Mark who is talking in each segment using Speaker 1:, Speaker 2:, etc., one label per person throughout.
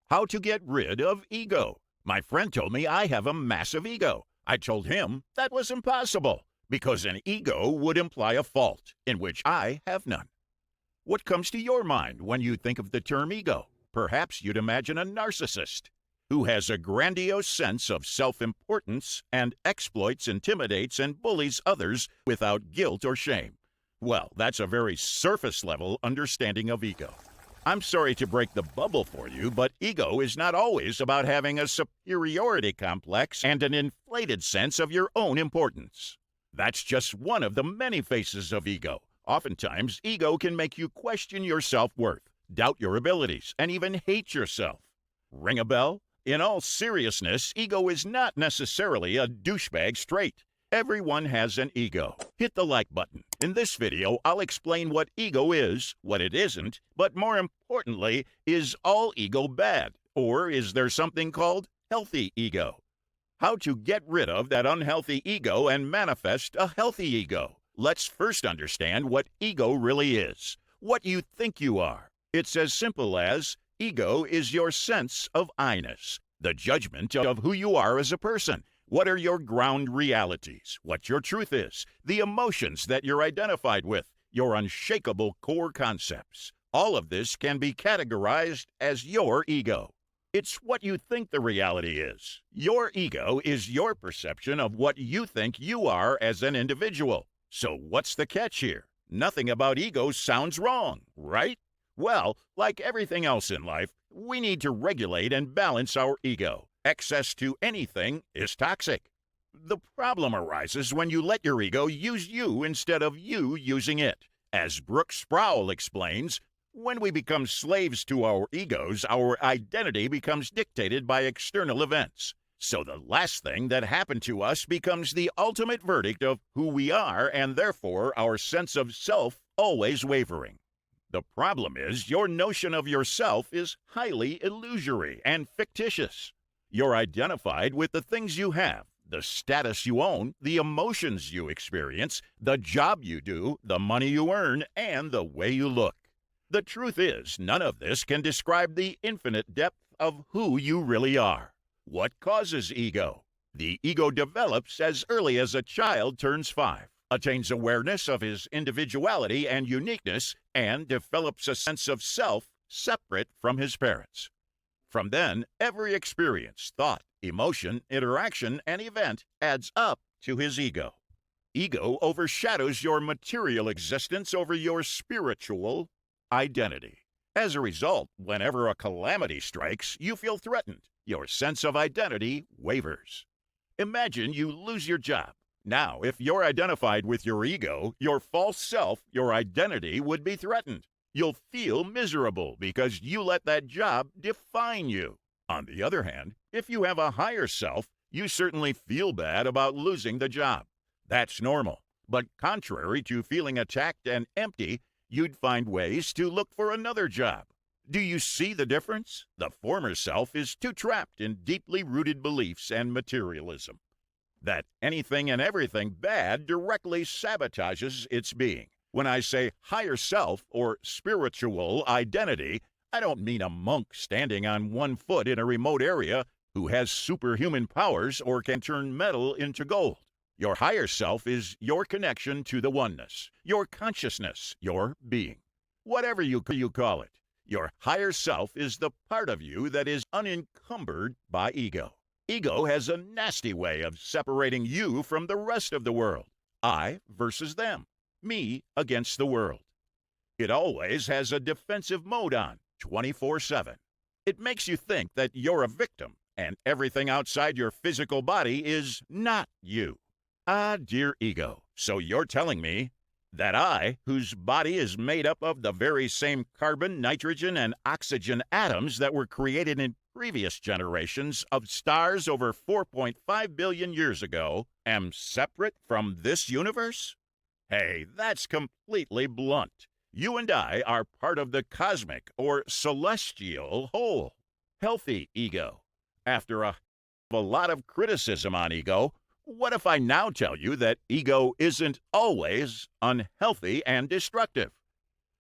Speaker 1: How to get rid of ego. My friend told me I have a massive ego. I told him that was impossible because an ego would imply a fault, in which I have none. What comes to your mind when you think of the term ego? Perhaps you'd imagine a narcissist who has a grandiose sense of self-importance and exploits, intimidates, and bullies others without guilt or shame. Well, that's a very surface-level understanding of ego. I'm sorry to break the bubble for you, but ego is not always about having a superiority complex and an inflated sense of your own importance. That's just one of the many faces of ego. Oftentimes, ego can make you question your self-worth, doubt your abilities, and even hate yourself. Ring a bell? In all seriousness, ego is not necessarily a douchebag trait. Everyone has an ego. Hit the like button. In this video, I'll explain what ego is, what it isn't, but more importantly, is all ego bad? Or is there something called healthy ego? How to get rid of that unhealthy ego and manifest a healthy ego. Let's first understand what ego really is, what you think you are. It's as simple as ego is your sense of I-ness, the judgment of who you are as a person. What are your ground realities? What your truth is? The emotions that you're identified with? Your unshakable core concepts? All of this can be categorized as your ego. It's what you think the reality is. Your ego is your perception of what you think you are as an individual. So what's the catch here? Nothing about ego sounds wrong, right? Well, like everything else in life, we need to regulate and balance our ego. Excess to anything is toxic. The problem arises when you let your ego use you instead of you using it. As Brooke Sproul explains, when we become slaves to our egos, our identity becomes dictated by external events. So the last thing that happened to us becomes the ultimate verdict of who we are, and therefore our sense of self always wavering. The problem is your notion of yourself is highly illusory and fictitious. You're identified with the things you have, the status you own, the emotions you experience, the job you do, the money you earn, and the way you look. The truth is, none of this can describe the infinite depth of who you really are. What causes ego? The ego develops as early as a child turns 5, attains awareness of his individuality and uniqueness, and develops a sense of self separate from his parents. From then, every experience, thought, emotion, interaction, and event adds up to his ego. Ego overshadows your material existence over your spiritual identity. As a result, whenever a calamity strikes, you feel threatened. Your sense of identity wavers. Imagine you lose your job. Now, if you're identified with your ego, your false self, your identity would be threatened. You'll feel miserable because you let that job define you. On the other hand, if you have a higher self, you certainly feel bad about losing the job. That's normal. But contrary to feeling attacked and empty, you'd find ways to look for another job. Do you see the difference? The former self is too trapped in deeply rooted beliefs and materialism. That anything and everything bad directly sabotages its being. When I say higher self or spiritual identity, I don't mean a monk standing on one foot in a remote area who has superhuman powers or can turn metal into gold. Your higher self is your connection to the oneness, your consciousness, your being. Whatever you call it, your higher self is the part of you that is unencumbered by ego. Ego has a nasty way of separating you from the rest of the world. I versus them. Me against the world. It always has a defensive mode on, 24/7. It makes you think that you're a victim and everything outside your physical body is not you. Ah, dear ego, so you're telling me that I, whose body is made up of the very same carbon, nitrogen, and oxygen atoms that were created in previous generations of stars over 4.5 billion years ago, am separate from this universe? Hey, that's completely blunt. You and I are part of the cosmic or celestial whole. Healthy ego. After a lot of criticism on ego, what if I now tell you that ego isn't always unhealthy and destructive?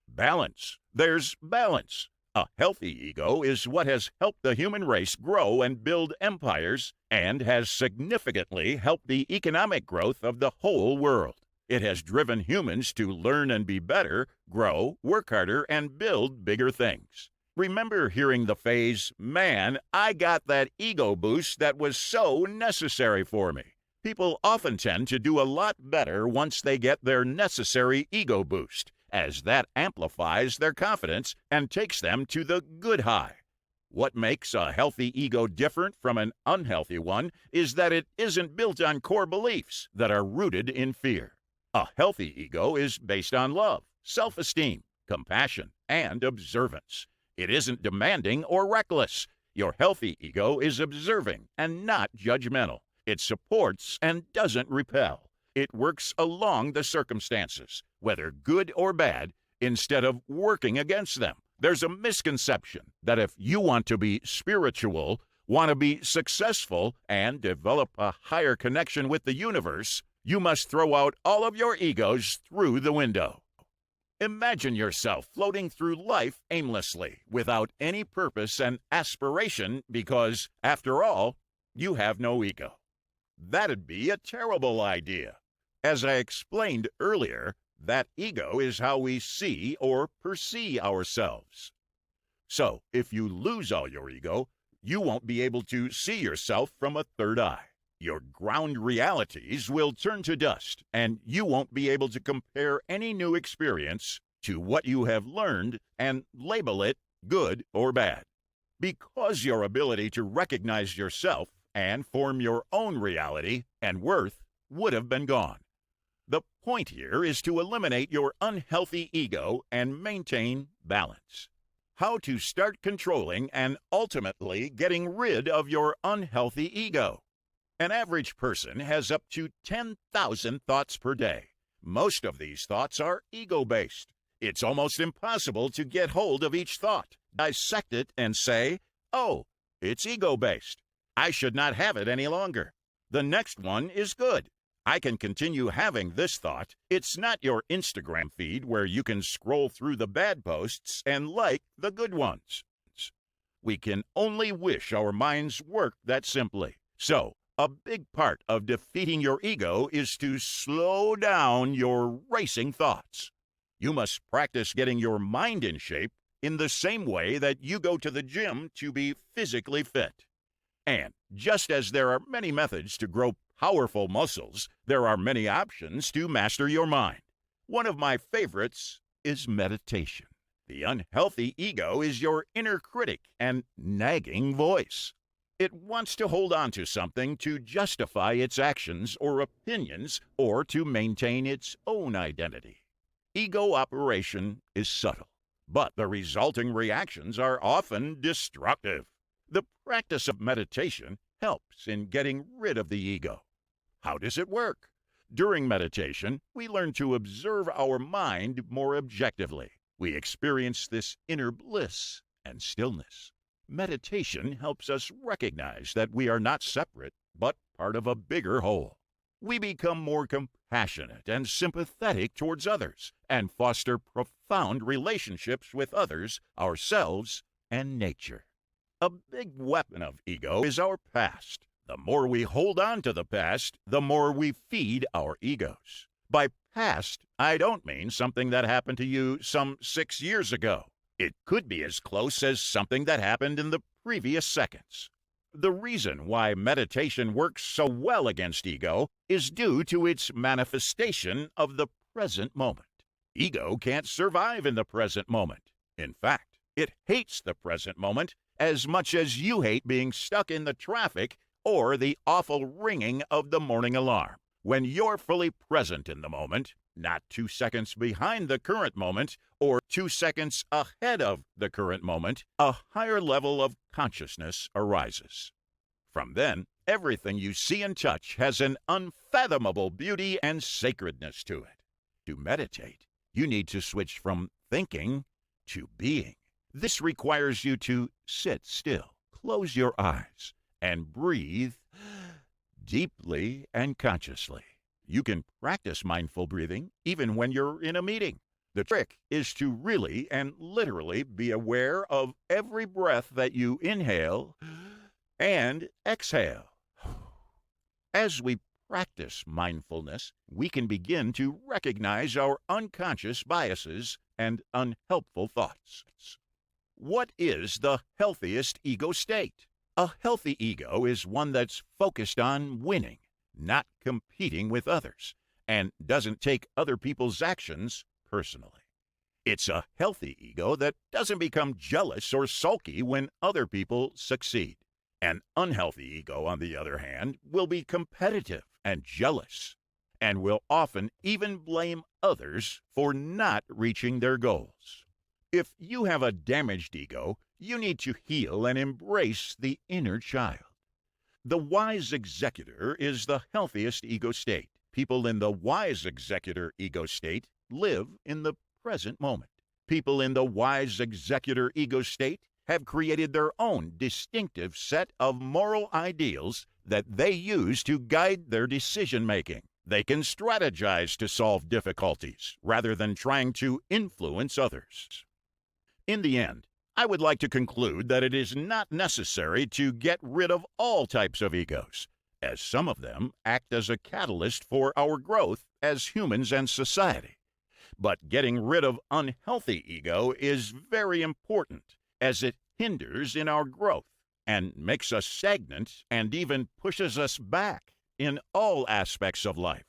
Speaker 1: Balance. There's balance. A healthy ego is what has helped the human race grow and build empires and has significantly helped the economic growth of the whole world. It has driven humans to learn and be better, grow, work harder, and build bigger things. Remember hearing the phrase, "Man, I got that ego boost that was so necessary for me." People often tend to do a lot better once they get their necessary ego boost, as that amplifies their confidence and takes them to the good high. What makes a healthy ego different from an unhealthy one is that it isn't built on core beliefs that are rooted in fear. A healthy ego is based on love, self-esteem, compassion, and observance. It isn't demanding or reckless. Your healthy ego is observing and not judgmental. It supports and doesn't repel. It works along the circumstances, whether good or bad, instead of working against them. There's a misconception that if you want to be spiritual, want to be successful, and develop a higher connection with the universe, you must throw out all of your egos through the window. Imagine yourself floating through life aimlessly, without any purpose and aspiration because, after all, you have no ego. That'd be a terrible idea. As I explained earlier, that ego is how we see or perceive ourselves. So, if you lose all your ego, you won't be able to see yourself from a third eye. Your ground realities will turn to dust, and you won't be able to compare any new experience to what you have learned and label it good or bad. Because your ability to recognize yourself and form your own reality and worth would have been gone. The point here is to eliminate your unhealthy ego and maintain balance. How to start controlling and ultimately getting rid of your unhealthy ego. An average person has up to 10,000 thoughts per day. Most of these thoughts are ego-based. It's almost impossible to get hold of each thought, dissect it, and say, "Oh, it's ego-based. I should not have it any longer. The next one is good. I can continue having this thought." It's not your Instagram feed where you can scroll through the bad posts and like the good ones. We can only wish our minds worked that simply. So, a big part of defeating your ego is to slow down your racing thoughts. You must practice getting your mind in shape in the same way that you go to the gym to be physically fit. And just as there are many methods to grow powerful muscles, there are many options to master your mind. One of my favorites is meditation. The unhealthy ego is your inner critic and nagging voice. It wants to hold on to something to justify its actions or opinions or to maintain its own identity. Ego operation is subtle, but the resulting reactions are often destructive. The practice of meditation helps in getting rid of the ego. How does it work? During meditation, we learn to observe our mind more objectively. We experience this inner bliss and stillness. Meditation helps us recognize that we are not separate, but part of a bigger whole. We become more compassionate and sympathetic towards others and foster profound relationships with others, ourselves, and nature. A big weapon of ego is our past. The more we hold on to the past, the more we feed our egos. By past, I don't mean something that happened to you some 6 years ago. It could be as close as something that happened in the previous seconds. The reason why meditation works so well against ego is due to its manifestation of the present moment. Ego can't survive in the present moment. In fact, it hates the present moment as much as you hate being stuck in the traffic or the awful ringing of the morning alarm. When you're fully present in the moment, not 2 seconds behind the current moment or 2 seconds ahead of the current moment, a higher level of consciousness arises. From then, everything you see and touch has an unfathomable beauty and sacredness to it. To meditate, you need to switch from thinking to being. This requires you to sit still, close your eyes, and breathe deeply and consciously. You can practice mindful breathing even when you're in a meeting. The trick is to really and literally be aware of every breath that you inhale and exhale. As we practice mindfulness, we can begin to recognize our unconscious biases and unhelpful thoughts. What is the healthiest ego state? A healthy ego is one that's focused on winning, not competing with others, and doesn't take other people's actions personally. It's a healthy ego that doesn't become jealous or sulky when other people succeed. An unhealthy ego, on the other hand, will be competitive and jealous, and will often even blame others for not reaching their goals. If you have a damaged ego, you need to heal and embrace the inner child. The wise executor is the healthiest ego state. People in the wise executor ego state live in the present moment. People in the wise executor ego state have created their own distinctive set of moral ideals that they use to guide their decision-making. They can strategize to solve difficulties rather than trying to influence others. In the end, I would like to conclude that it is not necessary to get rid of all types of egos, as some of them act as a catalyst for our growth as humans and society. But getting rid of unhealthy ego is very important, as it hinders in our growth and makes us stagnant and even pushes us back in all aspects of life.